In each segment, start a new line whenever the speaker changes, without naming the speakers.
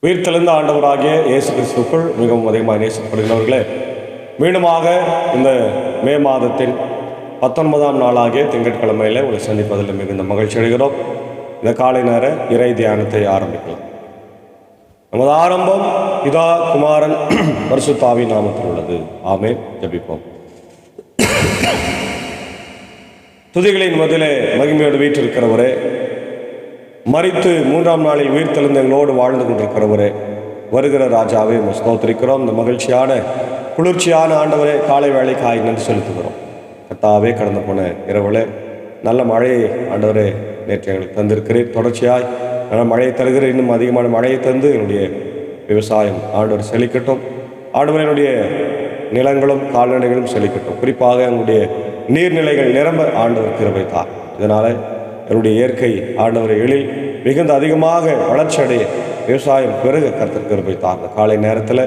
உயிர்த்தெழுந்த ஆண்டவராகிய இயேசு கிறிஸ்துக்குள் மிகவும் அதிகமாக நேசிக்கப்படுகிறவர்களே, மீண்டுமாக இந்த மே மாதத்தின் 19ஆம் நாளாகிய திங்கட்கிழமையில் உங்களை சந்திப்பதில் மிகுந்த மகிழ்ச்சி அடைகிறோம். இந்த காலை நேர இறை தியானத்தை ஆரம்பிக்கலாம். நமது ஆரம்பம் பிதா, குமாரன், பரிசுத்த ஆவியின் நாமத்தில் உள்ளது. ஆமென். ஜெபிப்போம். துதிகளின் மத்தியிலே மகிமையோடு வீற்றிருக்கிறவரே, மரித்து 3ஆம் நாளில் உயிர்த்தெழுந்த எங்களோடு வாழ்ந்து கொண்டிருக்கிறவரே, வருகிற ராஜாவே ஸ்தோத்திரிக்கிறோம். இந்த மகிழ்ச்சியான குளிர்ச்சியான ஆண்டவரே, காலை வேளைக்காய் நன்றி செலுத்துகிறோம். கர்த்தாவே, கடந்து போன இரவுல நல்ல மழையை ஆண்டவரே நேற்று எங்களுக்கு தந்திருக்கிறேன். தொடர்ச்சியாய் நல்ல மழையை தருகிற, இன்னும் அதிகமான மழையை தந்து என்னுடைய விவசாயம் ஆண்டவர் செழிக்கட்டும். ஆண்டவர் என்னுடைய நிலங்களும் கால்நடைகளும் செழிக்கட்டும். குறிப்பாக எங்களுடைய நீர்நிலைகள் நிரம்ப ஆண்டவர் கிருபை தார். இதனால் என்னுடைய இயற்கை ஆண்டவரை எழில் மிகுந்த அதிகமாக வளர்ச்சி அடைய விவசாயம் பெருக கர்த்தர் கிருபை தார். இந்த காலை நேரத்தில்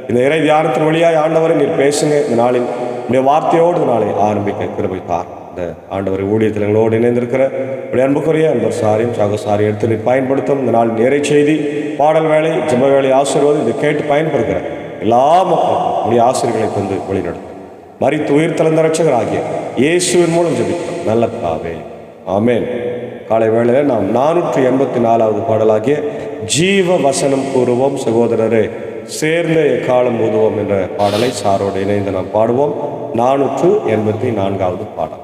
இந்த இறை தியானத்தின் வழியாய் ஆண்டவரை நீர் பேசுங்க. இந்த நாளில் உடைய வார்த்தையோடு நாளை ஆரம்பிக்க கிருபை தார். இந்த ஆண்டவரை ஊழியத்தில் எங்களோடு இணைந்திருக்கிற உடைய அன்புக்குரிய அன்பர் சாரியும் சகசாரி எடுத்து நீர் பயன்படுத்தும். இந்த நாள் இறை செய்தி, பாடல் வேலை, ஜெப வேலை ஆசீர்வாதம் இதை கேட்டு பயன்படுகிற எல்லா மக்களும் உடைய ஆசிரியர்களை தந்து வழிநடத்தும். மரித்து உயிர்த்தெழுந்த இரட்சகராகிய இயேசுவின் மூலம் ஜெபிக்கிறோம் நல்ல பிதாவே, ஆமென். காலை வேளையில் நாம் 484வது பாடலாகிய ஜீவ வசனம் கூறுவோம் சகோதரரே, சேர்ந்த எக்காலம் ஊதுவோம் என்ற பாடலை சாரோடு இணைந்து நாம் பாடுவோம். 484வது பாடல்.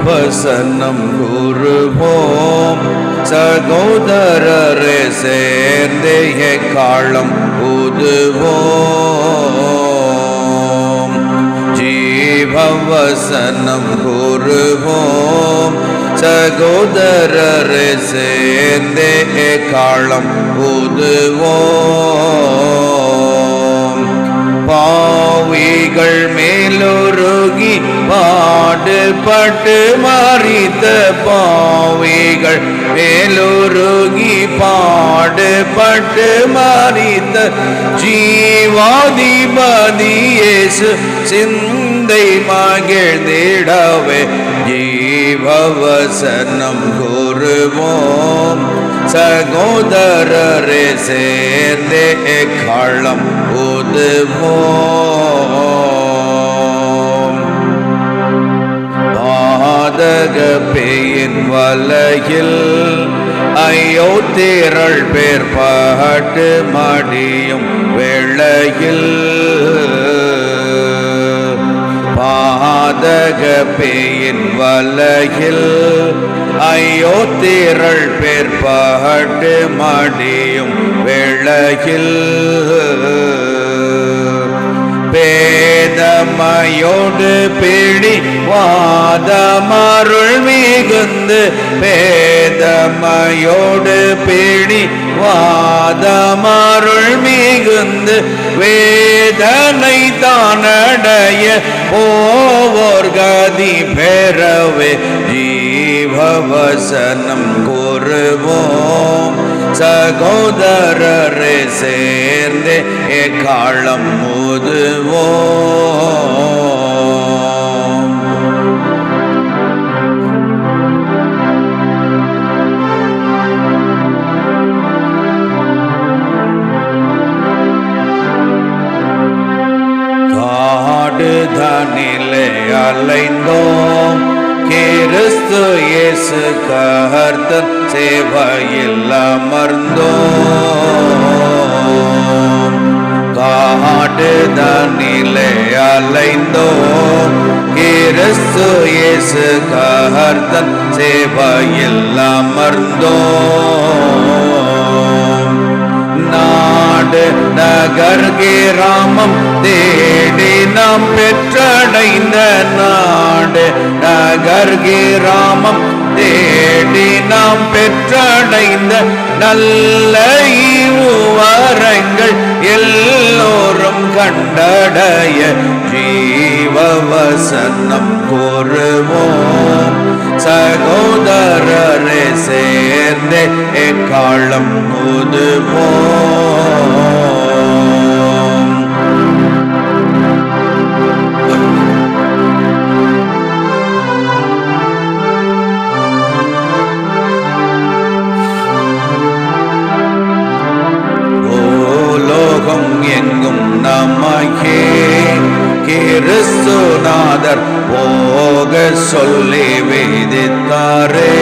வசனம் கூறுவோம் சகோதரரே, சேர்ந்தே எக்காலம் ஊதுவோம். ஜீவ வசனம் கூறுவோம் சகோதரரே, சேர்ந்தே எக்காலம் ஊதுவோம். பாவிகள் மேலொருகி பாடுபட்டு மரித்த, பாவிகள் மேலொருகி பாடுபட்டு மரித்த ஜீவாதிபதி இயேசு சிந்தை மகிழ்ந்திடவே ஜீவவசனம் கூறுவோம் சகோதரரே, சேர்ந்தே எக்காலம் ஊதுவோம். பாதக பேயின் வலையில் ஐயோ திரள் பேர் பாட்டு மடியும் வேளையில், பாதக பேயின் வலையில் ஐயோ திரள் பேர் பாட்டு மடியும் வேளையில், பேதமையோடு பிடி வாதமருள் மிகுந்து, பேதமையோடு பிடி வாதமருள் மிகுந்து, வேதனை தானடைய போவோர் கதி பெறவே ஜீவவசனம் கூறுவோம் சகோதரரே, சேர்ந்தே எக்காலம் ஊதுவோம். காடு தனிலே அலைந்தோம், கிறிஸ்து இயேசு கர்த்தர் சேவையில் அமர்ந்தோம். காடு தனிலே அலைந்தோம், கிறிஸ்து இயேசு கர்த்தர் சேவையில் அமர்ந்தோம். நாடு நகர் கிராமம் தேடி நாம் பெற்றடைந்த, நாடு நகர் கிராமம் தேடி நாம் பெற்றடைந்த நல்ல இருவரங்கள் எல்லோரும் கண்டடைய ஜீவவசனம் கூறுவோம். சகோதரரே சேர்ந்தே எக்காலம் ஊதுவோம். பூலோகம் எங்கும் நமக்கே கிறிஸ்துநாதர் போக சொல்லி விதித்தாரே.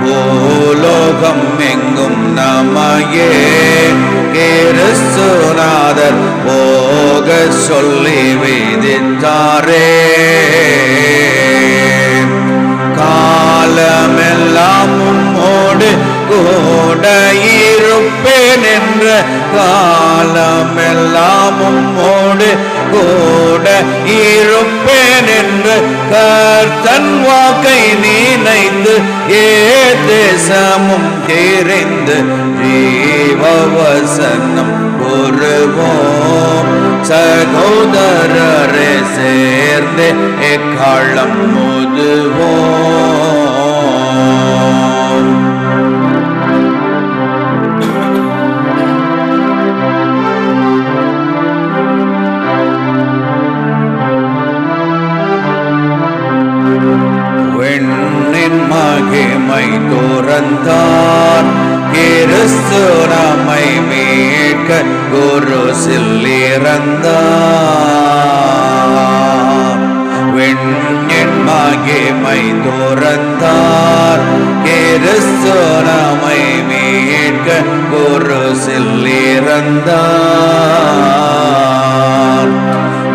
பூலோகம் எங்கும் நமக்கே கிறிஸ்துநாதர் போக சொல்லி விதித்தாரே. காலமெல்லாம் உம்மோடு கூட இருப்பேன் என்ற, காலமெல்லாம் உம்மோடு கூட இருப்பேன் என்று கர்த்தன் வாக்கை நினைந்து தேசமும் தெரிந்து ஜீவவசனம் கூறுவோம். சகோதரரே சேர்ந்து எக்காலம் ஊதுவோம். மகிமை துறந்தார் கிறிஸ்து நம்மை மீட்க குருசில் இறந்தார். விண்ணின் மகிமை துறந்தார் கிறிஸ்து நம்மை மீட்க குருசில் இறந்தார்.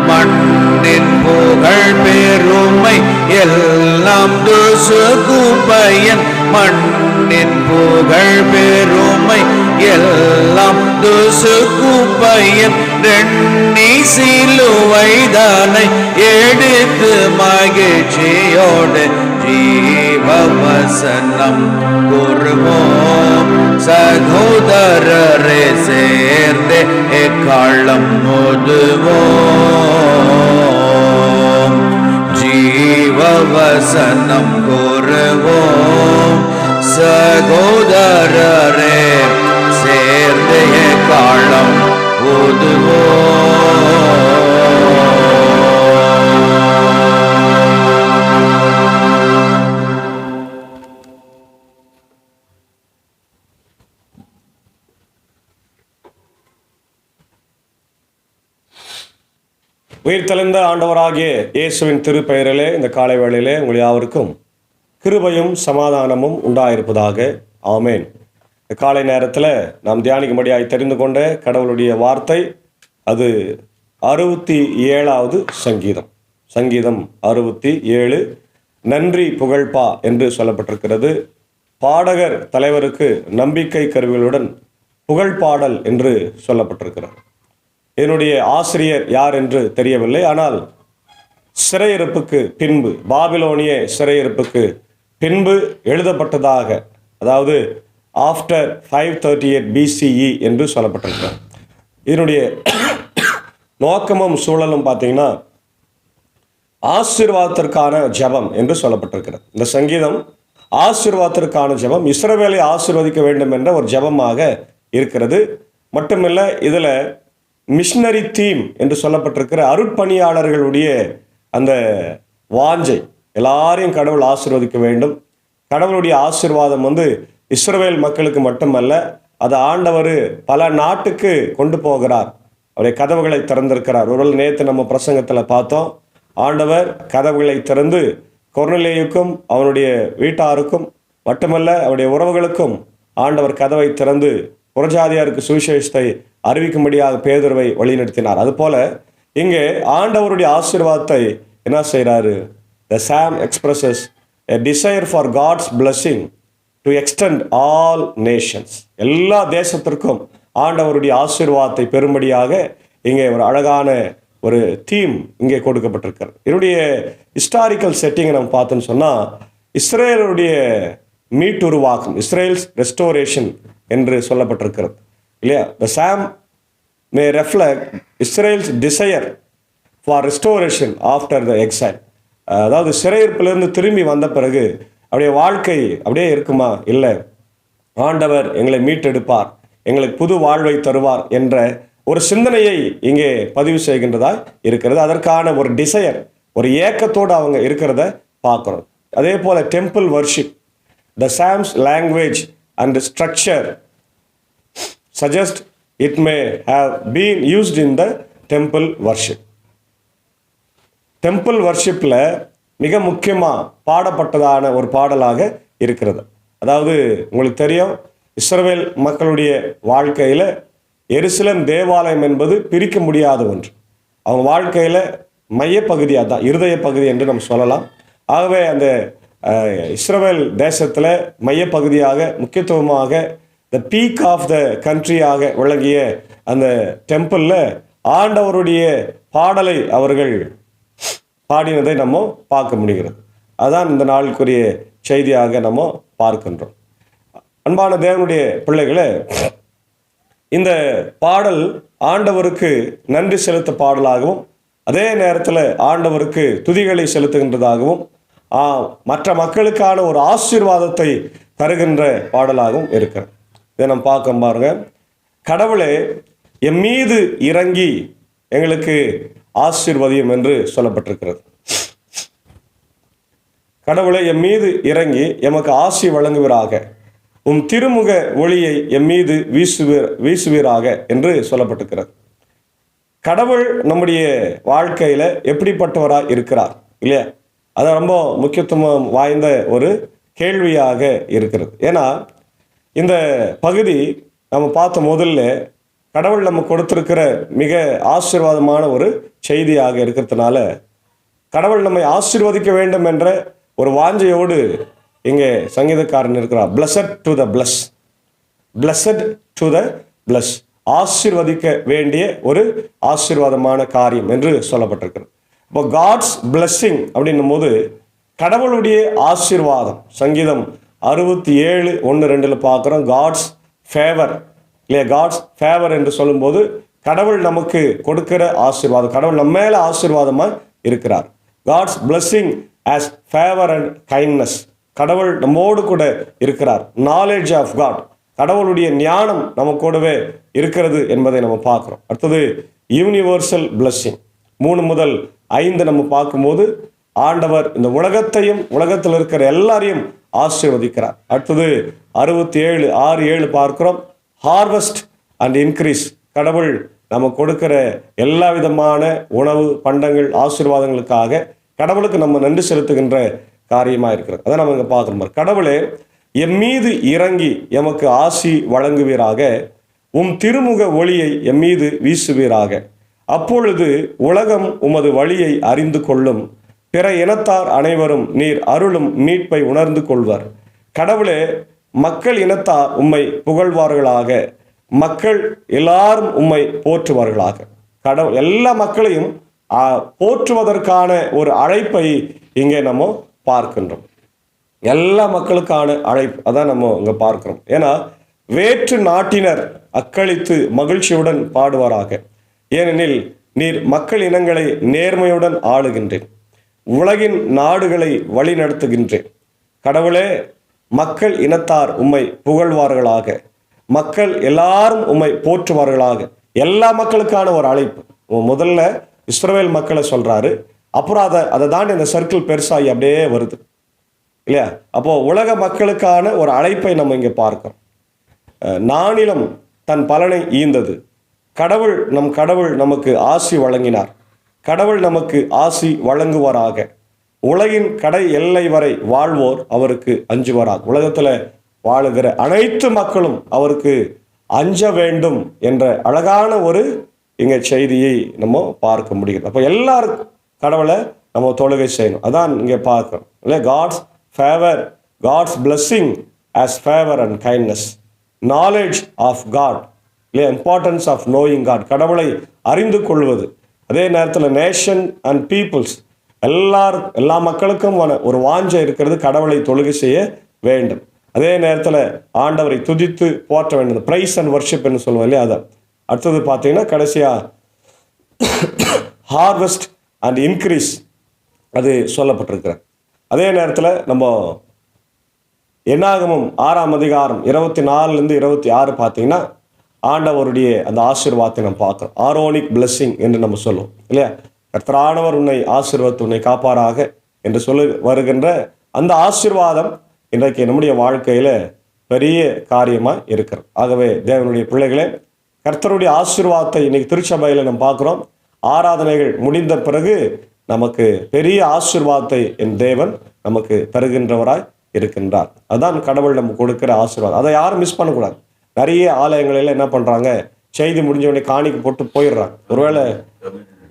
மண்ணின் புகழ் பெருமை எல்லாம் துசுகுப்பயன், மண்ணின் புகழ் பெருமை எல்லாம் துசுகுப்பயன். ரெண்ணி சிலுவைதானை எடுத்து மகிழ்ச்சியோடு ஜீவவசனம் கூறுவோம். சகோதரரே சேர்ந்து எக்காலம் ஊதுவோம். ஜீவவசனம் கூறுவோம். சகோதரரே சேர்ந்து எக்காலம் ஊதுவோம்.
உயிர்த்தெழுந்த ஆண்டவராகிய இயேசுவின் திருப்பெயரிலே இந்த காலை வேளையிலே உங்கள் யாவருக்கும் கிருபையும் சமாதானமும் உண்டாயிருப்பதாக. ஆமேன். இந்த காலை நேரத்தில் நாம் தியானிக்கும்படியாய் தெரிந்து கொண்ட கடவுளுடைய வார்த்தை அது 67வது சங்கீதம். சங்கீதம் 67 நன்றி புகழ்பா என்று சொல்லப்பட்டிருக்கிறது. பாடகர் தலைவருக்கு நம்பிக்கை கருவிகளுடன் புகழ்பாடல் என்று சொல்லப்பட்டிருக்கிறது. என்னுடைய ஆசிரியர் யார் என்று தெரியவில்லை. ஆனால் சிறையிருப்புக்கு பின்பு, பாபிலோனிய சிறையிருப்புக்கு பின்பு எழுதப்பட்டதாக, அதாவது ஆஃப்டர் 538 BCE என்று சொல்லப்பட்டிருக்கிறது. இதனுடைய நோக்கமும் சூழலும் பார்த்தீங்கன்னா ஆசீர்வாதத்திற்கான ஜெபம் என்று சொல்லப்பட்டிருக்கிறது. இந்த சங்கீதம் ஆசீர்வாதத்திற்கான ஜெபம், இஸ்ரவேலை ஆசீர்வதிக்க வேண்டும் என்ற ஒரு ஜெபமாக இருக்கிறது. மட்டுமில்லை, இதில் மிஷனரி தீம் என்று சொல்லப்பட்டிருக்கிற அருட்பணியாளர்களுடைய அந்த வாஞ்சை, எல்லாரையும் கடவுள் ஆசீர்வதிக்க வேண்டும். கடவுளுடைய ஆசீர்வாதம் இஸ்ரவேல் மக்களுக்கு மட்டுமல்ல, அது ஆண்டவர் பல நாட்டுக்கு கொண்டு போகிறார். அவருடைய கதவுகளை திறந்திருக்கிறார். ஒருவேளை நேற்று நம்ம பிரசங்கத்தில் பார்த்தோம், ஆண்டவர் கதவுகளை திறந்து கொர்நேலியுக்கும் அவனுடைய வீட்டாருக்கும் மட்டுமல்ல அவருடைய உறவுகளுக்கும் ஆண்டவர் கதவை திறந்து புறஜாதியாருக்கு சுவிசேஷத்தை அறிவிக்கும்படியாக பேதுருவை வழிநடத்தினார். அதுபோல இங்கே ஆண்டவருடைய ஆசீர்வாதத்தை என்ன செய்கிறாரு? The Psalm expresses a desire for God's blessing to extend all nations. எல்லா தேசத்திற்கும் ஆண்டவருடைய ஆசீர்வாதத்தை பெறும்படியாக இங்கே ஒரு அழகான ஒரு தீம் இங்கே கொடுக்கப்பட்டிருக்கிறது. இதனுடைய ஹிஸ்டாரிக்கல் செட்டிங்கை நம்ம பார்த்தோன்னு சொன்னால், இஸ்ரேலுடைய மீட்டுருவாக்கும், இஸ்ரேல்ஸ் ரெஸ்டோரேஷன் என்று சொல்லப்பட்டிருக்கிறது இல்லையா. The psalm may reflect Israel's desire for restoration after the exile. அதாவது சிறையிருப்பிலிருந்து திரும்பி வந்த பிறகு அப்படியே வாழ்க்கை அப்படியே இருக்குமா? இல்லை, ஆண்டவர் எங்களை மீட்டெடுப்பார், எங்களுக்கு புது வாழ்வை தருவார் என்ற ஒரு சிந்தனையை இங்கே பதிவு செய்கின்றதாய் இருக்கிறது. அதற்கான ஒரு டிசையர், ஒரு ஏக்கத்தோடு அவங்க இருக்கிறத பார்க்குறோம். அதே போல temple worship, the psalms language and structure suggest it may have been used in the temple worship. Temple வர்ஷிப்பில் மிக முக்கியமாக பாடப்பட்டதான ஒரு பாடலாக இருக்கிறது. அதாவது உங்களுக்கு தெரியும், இஸ்ரவேல் மக்களுடைய வாழ்க்கையில் எருசலேம் தேவாலயம் என்பது பிரிக்க முடியாத ஒன்று. அவங்க வாழ்க்கையில் மையப்பகுதியாக தான், இருதய பகுதி என்று நம்ம சொல்லலாம். ஆகவே அந்த இஸ்ரவேல் தேசத்தில் மையப்பகுதியாக முக்கியத்துவமாக த பீக் ஆஃப் த கண்ட்ரியாக விளங்கிய அந்த டெம்பிளில் ஆண்டவருடைய பாடலை அவர்கள் பாடினதை நம்ம பார்க்க முடிகிறது. அதுதான் இந்த நாளுக்குரிய செய்தியாக நம்ம பார்க்கின்றோம். அன்பான தேவனுடைய பிள்ளைகளே, இந்த பாடல் ஆண்டவருக்கு நன்றி செலுத்த பாடலாகவும் அதே நேரத்தில் ஆண்டவருக்கு துதிகளை செலுத்துகின்றதாகவும் மற்ற மக்களுக்கான ஒரு ஆசீர்வாதத்தை தருகின்ற பாடலாகவும் இருக்கிறது. இதை நம்ம பார்க்க பாருங்க. கடவுளே எம் மீது இறங்கி எங்களுக்கு ஆசீர்வதியும் என்று சொல்லப்பட்டிருக்கிறது. கடவுளை எம் மீது இறங்கி எமக்கு ஆசி வழங்குவீராக, உம் திருமுக ஒளியை எம் மீது வீசுவீராக என்று சொல்லப்பட்டிருக்கிறது. கடவுள் நம்முடைய வாழ்க்கையில எப்படிப்பட்டவராக இருக்கிறார் இல்லையா? அது ரொம்ப முக்கியத்துவம் வாய்ந்த ஒரு கேள்வியாக இருக்கிறது. ஏன்னா இந்த பகுதி நம்ம பார்த்த முதல்ல கடவுள் நம்ம கொடுத்திருக்கிற மிக ஆசீர்வாதமான ஒரு செய்தியாக இருக்கிறதுனால கடவுள் நம்மை ஆசீர்வதிக்க வேண்டும் என்ற ஒரு வாஞ்சையோடு இங்கே சங்கீதக்காரன் இருக்கிறார். Blessed to the plus, blessed to the plus, ஆசீர்வதிக்க வேண்டிய ஒரு ஆசீர்வாதமான காரியம் என்று சொல்லப்பட்டிருக்கிறது. இப்போ காட்ஸ் பிளஸ்ஸிங் அப்படின்னும் போது கடவுளுடைய ஆசீர்வாதம், சங்கீதம் 67:1-2 பார்க்குறோம். காட்ஸ் ஃபேவர் இல்லையா? காட்ஸ் ஃபேவர் என்று சொல்லும்போது கடவுள் நமக்கு கொடுக்கிற ஆசீர்வாதம், கடவுள் நம்ம மேலே ஆசீர்வாதமாக இருக்கிறார். God's blessing as favour and kindness, கடவுள் நம்மோடு கூட இருக்கிறார். நாலேஜ் ஆஃப் காட், கடவுளுடைய ஞானம் நம்ம கூடவே இருக்கிறது என்பதை நம்ம பார்க்குறோம். அடுத்தது யூனிவர்சல் பிளஸ்ஸிங் 3-5 நம்ம பார்க்கும்போது ஆண்டவர் இந்த உலகத்தையும் உலகத்தில் இருக்கிற எல்லாரையும் ஆசீர்வதிக்கிறார். அடுத்தது 67:6-7 பார்க்கிறோம். ஹார்வெஸ்ட் அண்ட் இன்க்ரீஸ், கடவுள் நம்ம கொடுக்கிற எல்லா விதமான உணவு பண்டங்கள் ஆசீர்வாதங்களுக்காக கடவுளுக்கு நம்ம நன்றி செலுத்துகின்ற காரியமாக இருக்கிறது. அதை நம்ம இங்கே பார்க்குறோம். கடவுளே எம் மீது இறங்கி எமக்கு ஆசி வழங்குவீராக, உம் திருமுக ஒளியை எம் மீது வீசுவீராக, அப்பொழுது உலகம் உமது வழியை அறிந்து கொள்ளும், பிற இனத்தார் அனைவரும் நீர் அருளும் மீட்பை உணர்ந்து கொள்வர். கடவுளே மக்கள் இனத்தார் உம்மை புகழ்வார்களாக, மக்கள் எல்லாரும் உம்மை போற்றுவார்களாக. கடவுள் எல்லா மக்களையும் போற்றுவதற்கான ஒரு அழைப்பை இங்கே நம்ம பார்க்கின்றோம். எல்லா மக்களுக்கான அழைப்பு அதான் நம்ம இங்கே பார்க்கிறோம். ஏன்னா வேற்று நாட்டினர் அக்களித்து மகிழ்ச்சியுடன் பாடுவாராக, ஏனெனில் நீர் மக்கள் இனங்களை நேர்மையுடன் ஆளுகின்றேன், உலகின் நாடுகளை வழி நடத்துகின்றேன். கடவுளே மக்கள் இனத்தார் உம்மை புகழ்வார்களாக, மக்கள் எல்லாரும் உம்மை போற்றுவார்களாக. எல்லா மக்களுக்கான ஒரு அழைப்பு. முதல்ல இஸ்ரவேல் மக்களை சொல்றாரு, அப்புறம் அதை தாண்டி அந்த சர்க்கிள் பெருசாகி அப்படியே வருது இல்லையா? அப்போ உலக மக்களுக்கான ஒரு அழைப்பை நம்ம இங்கே பார்க்கிறோம். நானிலம் தன் பலனை ஈந்தது, கடவுள் நமக்கு ஆசி வழங்கினார், கடவுள் நமக்கு ஆசி வழங்குவாராக, உலகின் கடை எல்லை வரை வாழ்வோர் அவருக்கு அஞ்சுவாராக. உலகத்தில் வாழுகிற அனைத்து மக்களும் அவருக்கு அஞ்ச வேண்டும் என்ற அழகான ஒரு இங்கே செய்தியை நம்ம பார்க்க முடிகிறது. அப்போ எல்லாருக்கும் கடவுளை நம்ம தொழுகை செய்யணும், அதான் இங்கே பார்க்கிறோம் இல்லை? God's favour, God's blessing as favour and kindness, knowledge of God இல்லையா? இம்பார்ட்டன்ஸ் ஆஃப் நோயிங் காட், கடவுளை அறிந்து கொள்வது. அதே நேரத்தில் நேஷன் அண்ட் பீப்புள்ஸ், எல்லா மக்களுக்கும் ஒரு வாஞ்சை இருக்கிறது, கடவுளை தொழுகை செய்ய வேண்டும். அதே நேரத்தில் ஆண்டவரை துதித்து போற்ற வேண்டும். ப்ரைஸ் அண்ட் வர்ஷிப் என்று சொல்லுவோம் இல்லையா, அதை. அடுத்தது பார்த்தீங்கன்னா கடைசியாக ஹார்வெஸ்ட் அண்ட் இன்க்ரீஸ் அது சொல்லப்பட்டிருக்கிறது. அதே நேரத்தில் நம்ம என்னாகமும் 6ஆம் அதிகாரம் 24 26 பார்த்தீங்கன்னா ஆண்டவருடைய அந்த ஆசீர்வாதத்தை நம்ம பார்க்குறோம். ஆரோனிக் பிளெஸ்ஸிங் என்று நம்ம சொல்லுவோம் இல்லையா. கர்த்தரானவர் உன்னை ஆசீர்வாதத்தை உன்னை காப்பாராக என்று வருகின்ற அந்த ஆசீர்வாதம் இன்றைக்கு நம்முடைய வாழ்க்கையில் பெரிய காரியமாக இருக்கிறது. ஆகவே தேவனுடைய பிள்ளைகளே, கர்த்தருடைய ஆசீர்வாதத்தை இன்னைக்கு திருச்சபையில் நம்ம பார்க்குறோம். ஆராதனைகள் முடிந்த பிறகு நமக்கு பெரிய ஆசீர்வாதத்தை என் தேவன் நமக்கு தருகின்றவராய் இருக்கின்றார். அதுதான் கடவுள் நமக்கு கொடுக்கிற ஆசீர்வாதம். அதை யாரும் மிஸ் பண்ணக்கூடாது. நிறைய ஆலயங்களில் என்ன பண்ணுறாங்க, செய்தி முடிஞ்ச உடனே காணிக்கு போட்டு போயிடுறாங்க, ஒருவேளை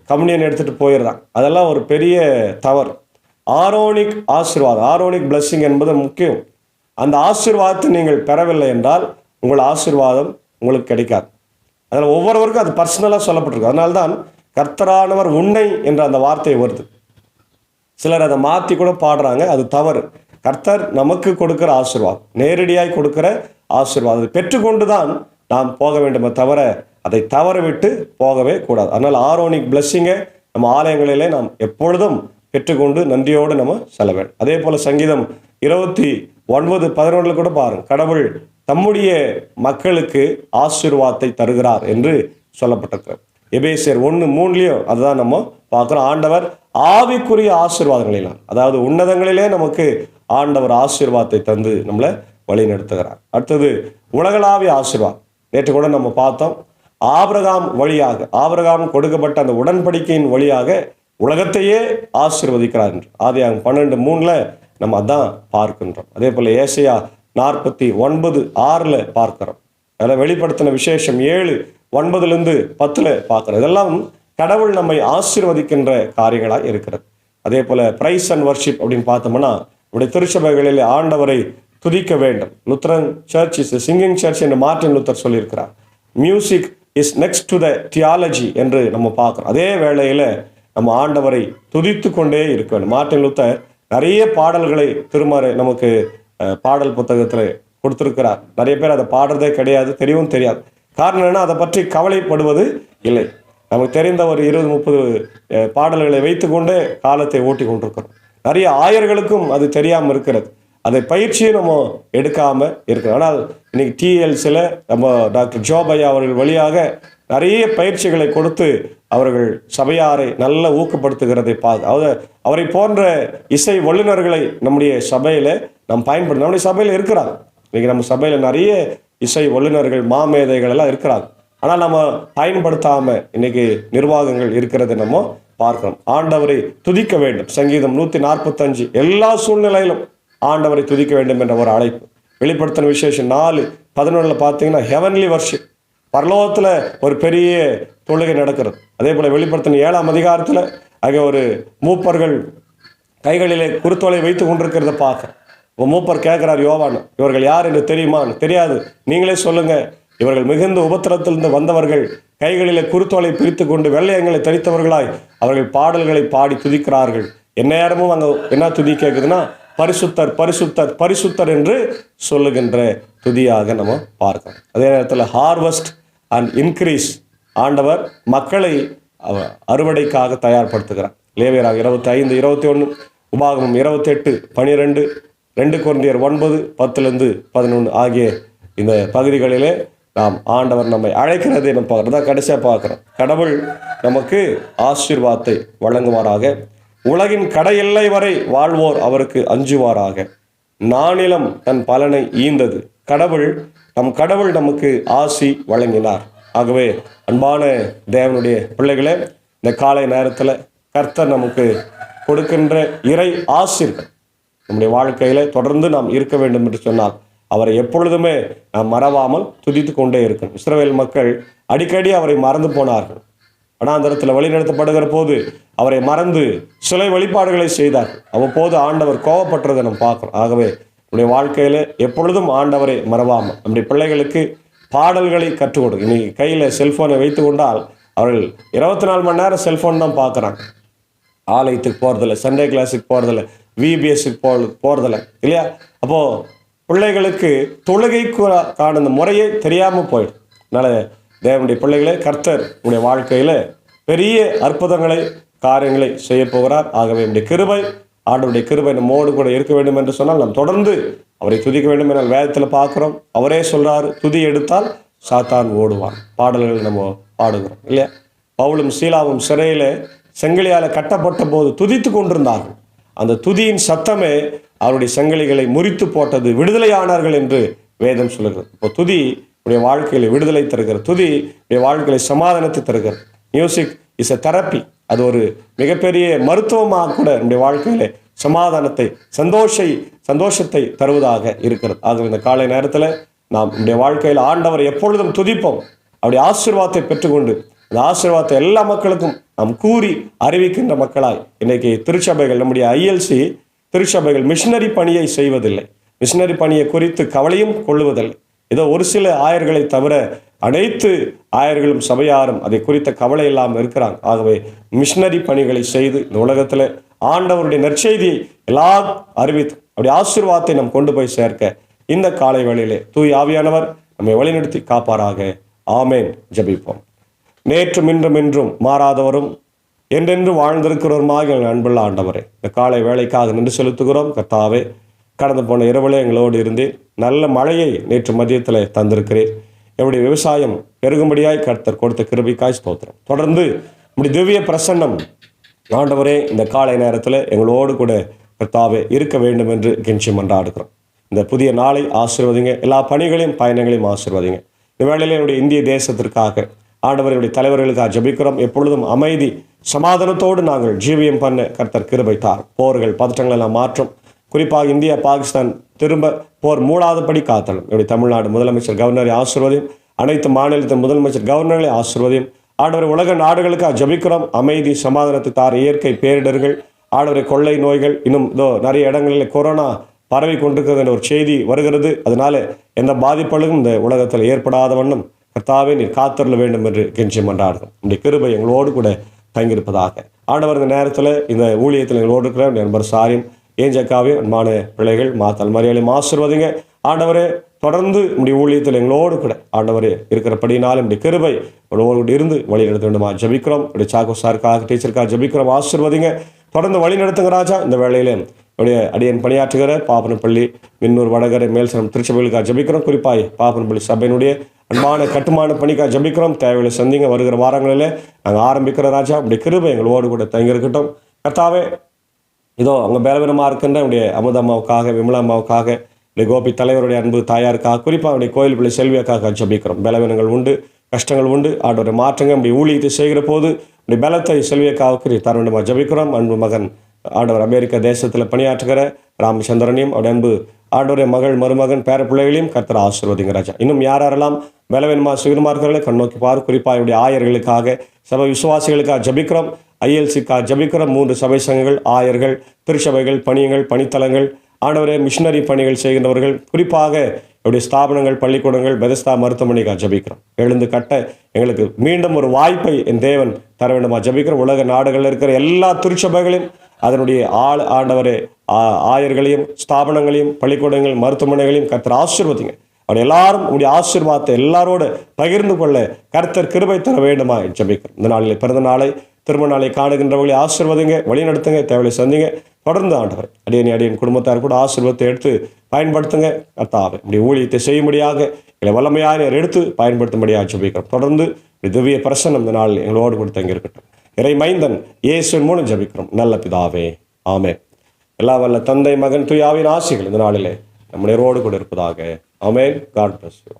கம்யூனியன் எடுத்துகிட்டு போயிடுறாங்க. அதெல்லாம் ஒரு பெரிய தவறு. ஆரோனிக் ஆசீர்வாதம், ஆரோனிக் பிளெஸ்ஸிங் என்பது முக்கியம். அந்த ஆசீர்வாதத்தை நீங்கள் பெறவில்லை என்றால் உங்கள் ஆசீர்வாதம் உங்களுக்கு கிடைக்காது. அதில் ஒவ்வொருவருக்கும் அது பர்சனலாக சொல்லப்பட்டிருக்கு. அதனால்தான் கர்த்தரானவர் உன்னை என்ற அந்த வார்த்தை வருது. சிலர் அதை மாற்றி கூட பாடுறாங்க, அது தவறு. கர்த்தர் நமக்கு கொடுக்கிற ஆசீர்வாதம், நேரடியாய் கொடுக்கிற ஆசீர்வாதம், அதை பெற்றுக்கொண்டு தான் நாம் போக வேண்டுமே தவிர அதை தவற விட்டு போகவே கூடாது. அதனால் ஆரோனிக் பிளெஸ்ஸிங்கை நம்ம ஆலயங்களிலே நாம் எப்பொழுதும் பெற்றுக்கொண்டு நன்றியோடு நம்ம செல்ல வேண்டும். அதே போல் சங்கீதம் 29:11 கூட பாருங்க, கடவுள் தம்முடைய மக்களுக்கு ஆசீர்வாதத்தை தருகிறார் என்று சொல்லப்பட்டிருக்கிறது. எபேசியர் 1:3 அதுதான் நம்ம பார்க்குறோம். ஆண்டவர் ஆவிக்குரிய ஆசீர்வாதங்களிலாம், அதாவது உன்னதங்களிலே நமக்கு ஆண்டவர் ஆசீர்வாதத்தை தந்து நம்மளை வழி நடத்துகிறார். அடுத்தது உலகளாவிய ஆசீர்வாதம். நேற்று கூட நம்ம பார்த்தோம், ஆபிரகாம் வழியாக, ஆபிரகாம் கொடுக்கப்பட்ட அந்த உடன்படிக்கையின் வழியாக உலகத்தையே ஆசீர்வதிக்கிறார் என்று ஆதியாகமம் 12:3 நம்ம அதான் பார்க்கின்றோம். அதே போல் ஏசாயா 49:6 பார்க்கிறோம். அதில் வெளிப்படுத்தின விசேஷம் 7:9-10 பார்க்கிறோம். இதெல்லாம் கடவுள் நம்மை ஆசீர்வதிக்கின்ற காரியங்களாக இருக்கிறது. அதே போல் ப்ரைஸ் அண்ட் வர்ஷிப் அப்படின்னு பார்த்தோம்னா நம்முடைய திருச்சபைகளில் ஆண்டவரை துதிக்க வேண்டும். Lutheran church is singing church என்று மார்ட்டின் லூத்தர் சொல்லியிருக்கிறார். Music is next to the theology என்று நம்ம பார்க்குறோம். அதே வேளையில் நம்ம ஆண்டவரை துதித்து கொண்டே இருக்க வேண்டும். மார்ட்டின் லூத்தர் நிறைய பாடல்களை திருமறை நமக்கு பாடல் புத்தகத்தில் கொடுத்துருக்கிறார். நிறைய பேர் அதை பாடுறதே கிடையாது, தெரியவும் தெரியாது. காரணம் என்னன்னா, அதை பற்றி கவலைப்படுவது இல்லை. நமக்கு தெரிந்த ஒரு 20-30 பாடல்களை வைத்துக்கொண்டே காலத்தை ஓட்டி கொண்டிருக்கிறோம். நிறைய ஆயர்களுக்கும் அது தெரியாமல் இருக்கிறது. அதை பயிற்சியும் நம்ம எடுக்காமல் இருக்கிறோம். ஆனால் இன்னைக்கு TLCல நம்ம டாக்டர் ஜோபையா அவர்கள் வழியாக நிறைய பயிற்சிகளை கொடுத்து அவர்கள் சபையாரை நல்ல ஊக்கப்படுத்துகிறதை பார்த்து, அவரை போன்ற இசை வல்லுநர்களை நம்முடைய சபையில் நாம் பயன்படுத்த, நம்முடைய சபையில் இருக்கிறாங்க. இன்னைக்கு நம்ம சபையில் நிறைய இசை வல்லுநர்கள், மாமேதைகள் எல்லாம் இருக்கிறாங்க. ஆனால் நம்ம பயன்படுத்தாமல் இன்னைக்கு நிர்வாகங்கள் இருக்கிறது நம்ம பார்க்கிறோம். ஆண்டவரை துதிக்க வேண்டும். சங்கீதம் 145 எல்லா சூழ்நிலையிலும் ஆண்டவரை துதிக்க வேண்டும் என்ற ஒரு அழைப்பு. வெளிப்படுத்தின விசேஷம் 4:11 பார்த்தீங்கன்னா ஹெவன்லி வர்ஷிப், பரலோகத்தில் ஒரு பெரிய தொழுகை நடக்கிறது. அதே போல் வெளிப்படுத்தின 7ஆம் அதிகாரத்தில் அங்கே ஒரு மூப்பர்கள் கைகளிலே குருத்தோலை வைத்து கொண்டிருக்கிறத பார்க்க, மூப்பர் கேட்குறார் யோவான், இவர்கள் யார் என்று தெரியுமா? தெரியாது, நீங்களே சொல்லுங்க. இவர்கள் மிகுந்த உபத்திரத்திலிருந்து வந்தவர்கள், கைகளிலே குருத்தோலை பிரித்து கொண்டு வெள்ளையங்களை தரித்தவர்களாய் அவர்கள் பாடல்களை பாடி துதிக்கிறார்கள். எந்நேரமும் அங்கே என்ன துதி கேட்குதுன்னா, பரிசுத்தர் பரிசுத்தர் பரிசுத்தர் என்று சொல்லுகின்ற துதியாக நம்ம பார்க்கிறோம். அதே நேரத்தில் ஹார்வெஸ்ட் அண்ட் இன்க்ரீஸ், ஆண்டவர் மக்களை அறுவடைக்காக தயார்படுத்துகிறார். லேவியராக 25:21, உபாகமம் 28:12, 2 கொரிந்தியர் 9:10-11 ஆகிய இந்த பகுதிகளிலே நாம் ஆண்டவர் நம்மை அழைக்கிறதை நம்ம பார்க்குறோம். தான் கடைசியாக பார்க்குறோம், கடவுள் நமக்கு ஆசீர்வாதத்தை வழங்குவாராக. உலகின் கடையெல்லை வரை வாழ்வோர் அவருக்கு அஞ்சுவாராக. நானிலம் தன் பலனை ஈந்தது. கடவுள் நமக்கு ஆசி வழங்கினார். ஆகவே அன்பான தேவனுடைய பிள்ளைகளே, இந்த காலை நேரத்தில் கர்த்தர் நமக்கு கொடுக்கின்ற இறை ஆசீர்வாதம் நம்முடைய வாழ்க்கையில் தொடர்ந்து நாம் இருக்க வேண்டும் என்று சொன்னால் அவரை எப்பொழுதுமே நாம் மறவாமல் துதித்து கொண்டே இருக்கணும். இஸ்ரவேல் மக்கள் அடிக்கடி அவரை மறந்து போனார்கள். வனாந்தரத்தில் வழிநடத்தப்படுகிற போது அவரை மறந்து சிலை வழிபாடுகளை செய்தார்கள். அவ்வப்போது ஆண்டவர் கோபப்பட்டதை நம்ம பார்க்குறோம். ஆகவே நம்முடைய வாழ்க்கையில் எப்பொழுதும் ஆண்டவரை மறவாமல் நம்முடைய பிள்ளைகளுக்கு பாடல்களை கற்றுக் கொடுக்கும். இன்னைக்கு கையில் செல்ஃபோனை வைத்து கொண்டால் அவர்கள் 24 மணி நேரம் செல்ஃபோன் தான் பார்க்குறாங்க. ஆலயத்துக்கு போகிறதில்ல, சண்டே கிளாஸுக்கு போகிறதில்ல, VBSக்கு போகிறதில்ல இல்லையா? அப்போது பிள்ளைகளுக்கு தொழுகைக்கான அந்த முறையே தெரியாமல் போயிடும். அதனால் தேவனுடைய பிள்ளைகளே, கர்த்தர் உடைய வாழ்க்கையில் பெரிய அற்புதங்களை காரியங்களை செய்ய போகிறார். ஆகவே நம்முடைய கிருபை, ஆண்டவருடைய கிருபை நம்மோடு கூட இருக்க வேண்டும் என்று சொன்னால் நாம் தொடர்ந்து அவரை துதிக்க வேண்டும் என வேதத்தில் பார்க்குறோம். அவரே சொல்றாரு, துதி எடுத்தால் சாத்தான் ஓடுவான். பாடல்கள் நம்ம பாடுகிறோம் இல்லையா? பவுலும் சீலாவும் சிறையில் செங்கலியால் கட்டப்பட்ட போது துதித்து கொண்டிருந்தார்கள். அந்த துதியின் சத்தமே அவருடைய செங்கலிகளை முறித்து போட்டது, விடுதலையானார்கள் என்று வேதம் சொல்லுகிறது. இப்போ துதி உடைய வாழ்க்கையில் விடுதலை தருகிறது. துதி உடைய வாழ்க்கையில சமாதானத்தை தருகிறது. Music is a therapy. அது ஒரு மிகப்பெரிய மருத்துவமாக கூட நம்முடைய வாழ்க்கையில சமாதானத்தை, சந்தோஷத்தை தருவதாக இருக்கிறது. ஆகவே இந்த காலை நேரத்தில் நாம் நம்முடைய வாழ்க்கையில் ஆண்டவரை எப்பொழுதும் துதிப்போம். அவருடைய ஆசீர்வாதத்தை பெற்றுக்கொண்டு அந்த ஆசீர்வாதத்தை எல்லா மக்களுக்கும் நாம் கூறி அறிவிக்கின்ற மக்களாய் இன்னைக்கு திருச்சபைகள், நம்முடைய ILC திருச்சபைகள் மிஷினரி பணியை செய்வதில்லை. மிஷினரி பணியை குறித்து கவலையும் கொள்ளுவதில்லை. ஏதோ ஒரு சில ஆயர்களை தவிர அனைத்து ஆயர்களும் சபையாரும் அதை குறித்த கவலை இல்லாமல் இருக்கிறாங்க. ஆகவே மிஷினரி பணிகளை செய்து இந்த உலகத்தில் ஆண்டவருடைய நற்செய்தியை எல்லா அறிவித்து அப்படி ஆசீர்வாதத்தை நாம் கொண்டு போய் சேர்க்க இந்த காலை வேளையிலே தூய் ஆவியானவர் நம்மை வழிநடத்தி காப்பாராக. ஆமேன். ஜெபிப்போம். நேற்றும் இன்றும் என்றும் மாறாதவரும் என்றென்று வாழ்ந்திருக்கிறவருமாக எங்கள் அன்புள்ள ஆண்டவரே, இந்த காலை வேலைக்காக நின்று செலுத்துகிறோம். கர்த்தாவே, கடந்து போன இரவுல எங்களோடு இருந்து நல்ல மழையை நேற்று மதியத்தில் தந்திருக்கிறேன். என்னுடைய விவசாயம் பெருகும்படியாய் கர்த்தர் கொடுத்த கிருபைக்காய் ஸ்தோத்திரம். தொடர்ந்து நம்முடைய திவ்ய பிரசன்னம் ஆண்டவரே இந்த காலை நேரத்தில் எங்களோடு கூட கர்த்தாவே இருக்க வேண்டும் என்று கெஞ்சி மன்றாடுகிறோம். இந்த புதிய நாளை ஆசீர்வதிங்க. எல்லா பணிகளையும் பயணங்களையும் ஆசீர்வதிங்க. இந்த வேளையில் என்னுடைய இந்திய தேசத்திற்காக ஆண்டவருடைய தலைவர்களுக்காக ஜெபிக்கிறோம். எப்பொழுதும் அமைதி சமாதானத்தோடு நாங்கள் ஜீவியம் பண்ண கர்த்தர் கிருபை தார். போர்கள் பதற்றங்கள் எல்லாம் மாற்றும். குறிப்பாக இந்தியா பாகிஸ்தான் திரும்ப போர் மூடாதபடி காத்தலும். என்னுடைய தமிழ்நாடு முதலமைச்சர் கவர்னரை ஆசீர்வதியும். அனைத்து மாநிலத்தின் முதலமைச்சர் கவர்னர்களை ஆசீர்வதியும். ஆண்டவரை உலக நாடுகளுக்காக ஜெபிக்கிறோம். அமைதி சமாதானத்தை தார். இயற்கை பேரிடர்கள், ஆண்டவரை கொள்ளை நோய்கள், இன்னும் இதோ நிறைய இடங்களில் கொரோனா பரவி கொண்டிருக்கிறது என்ற ஒரு செய்தி வருகிறது. அதனால எந்த பாதிப்புகளும் இந்த உலகத்தில் ஏற்படாத வண்ணம் கர்த்தாவே நீர் காத்தருள வேண்டும் என்று கெஞ்சி மன்றாடுகிறோம். உடைய கிருபை எங்களோடு கூட தங்கியிருப்பதாக. ஆண்டவர் இந்த நேரத்தில் இந்த ஊழியத்தில் எங்களோடு இருக்கிற நண்பர் சாரியும் ஏஞ்சக்காவே அன்பான பிள்ளைகள் மாத்தால் மரியாதையும் ஆசீர்வதிங்க. ஆண்டவரே, தொடர்ந்து நம்முடைய ஊழியத்தில் எங்களோடு கூட ஆண்டவரே இருக்கிறபடினாலும் நம்முடைய கிருபை உங்களோடு இருந்து வழி நடத்த வேண்டுமா ஜெபிக்கிறோம். இப்படி சாக்கோ சாருக்காக டீச்சருக்காக ஜெபிக்கிறோம். ஆசீர்வதிங்க. தொடர்ந்து வழி நடத்துங்க ராஜா. இந்த வேளையில என்னுடைய அடியன் பணியாற்றுகிற பாப்பனப்பள்ளி, மின்னூர், வடகரை, மேல்சனம் திருச்சபைகளுக்காக ஜெபிக்கிறோம். குறிப்பாய் பாப்பனப்பள்ளி சபையினுடைய அன்பான கட்டுமான பணிக்காக ஜெபிக்கிறோம். தேவைகளை சந்திங்க. வருகிற வாரங்களில் நாங்கள் ஆரம்பிக்கிற ராஜா உடைய கிருபை எங்களோடு கூட தங்கியிருக்கட்டும். கர்த்தாவே, இதோ அங்கே பலவீனமாக இருக்கின்ற என்னுடைய அமுதம்மாவுக்காக, விமலா அம்மாவுக்காக, கோபி தலைவருடைய அன்பு தாயாருக்காக, குறிப்பாக அவருடைய கோயில் பிள்ளை செல்வியாக்காக ஜெபிக்கிறோம். பலவீனங்கள் உண்டு, கஷ்டங்கள் உண்டு. ஆண்டவரை மாற்றுங்க. நம்முடைய ஊழியத்தை செய்கிற போது நம்முடைய பலத்தை செல்வியாக்காவுக்கு தர வேண்டுமா ஜெபிக்கிறோம். அன்பு மகன் ஆண்டவர் அமெரிக்க தேசத்தில் பணியாற்றுகிற ராமச்சந்திரனையும் அவருடைய அன்பு ஆண்டவருடைய மகள், மருமகன், பேர பிள்ளைகளையும் கர்த்தர் ஆசீர்வதிங்க ராஜா. இன்னும் யாரெல்லாம் பலவீனமா சுகமார்களே கண்ணோக்கி பார். குறிப்பாக என்னுடைய ஆயர்களுக்காக, சபை விசுவாசிகளுக்காக ஜெபிக்கிறோம். ILCக்காக ஜெபிக்கிறோம். 3 சபை சங்கங்கள், ஆயர்கள், திருச்சபைகள், பணியங்கள், பணித்தலங்கள், ஆண்டவரே மிஷினரி பணிகள் செய்கின்றவர்கள், குறிப்பாக என்னுடைய ஸ்தாபனங்கள், பள்ளிக்கூடங்கள், பெதஸ்தா மருத்துவமனைக்காக ஜெபிக்கிறோம். எழுந்து கட்ட எங்களுக்கு மீண்டும் ஒரு வாய்ப்பை என் தேவன் தர வேண்டுமா ஜெபிக்கிறோம். உலக நாடுகளில் இருக்கிற எல்லா திருச்சபைகளையும் அதனுடைய ஆண்டவரே ஆயர்களையும், ஸ்தாபனங்களையும், பள்ளிக்கூடங்களையும், மருத்துவமனைகளையும் கர்த்தர் ஆசீர்வதிங்க. அவர் எல்லாரும் உங்களுடைய ஆசீர்வாதத்தை எல்லாரோடு பகிர்ந்து கொள்ள கர்த்தர் கிருபை தர வேண்டுமா ஜெபிக்கிறோம். இந்த நாளில் பிறந்த நாளை, திருமண நாளை காணுகின்றவர்களை ஆசீர்வதிங்க, வழி நடத்துங்க, தேவையை சந்திங்க. தொடர்ந்து ஆண்டவர் அடியன் குடும்பத்தார் கூட ஆசீர்வாதத்தை எடுத்து பயன்படுத்துங்க. கர்த்தாவே உடைய ஊழியத்தை செய்யும்படியாக எங்களை வல்லமையாக எடுத்து பயன்படுத்தும்படியாக ஜெபிக்கிறோம். தொடர்ந்து திவ்ய பிரசன்னம் இந்த நாள் எங்களோடு கூட தங்கியிருக்கட்டும். இறை மைந்தன் இயேசுவின் மூலம் ஜெபிக்கிறோம் நல்ல பிதாவே. ஆமென். எல்லா வல்ல தந்தை, மகன், தூய ஆவியின் ஆசீர்வாதங்கள் இந்த நாளிலே நம்முடைய ரோடு கூட இருப்பதாக. ஆமென். God bless you.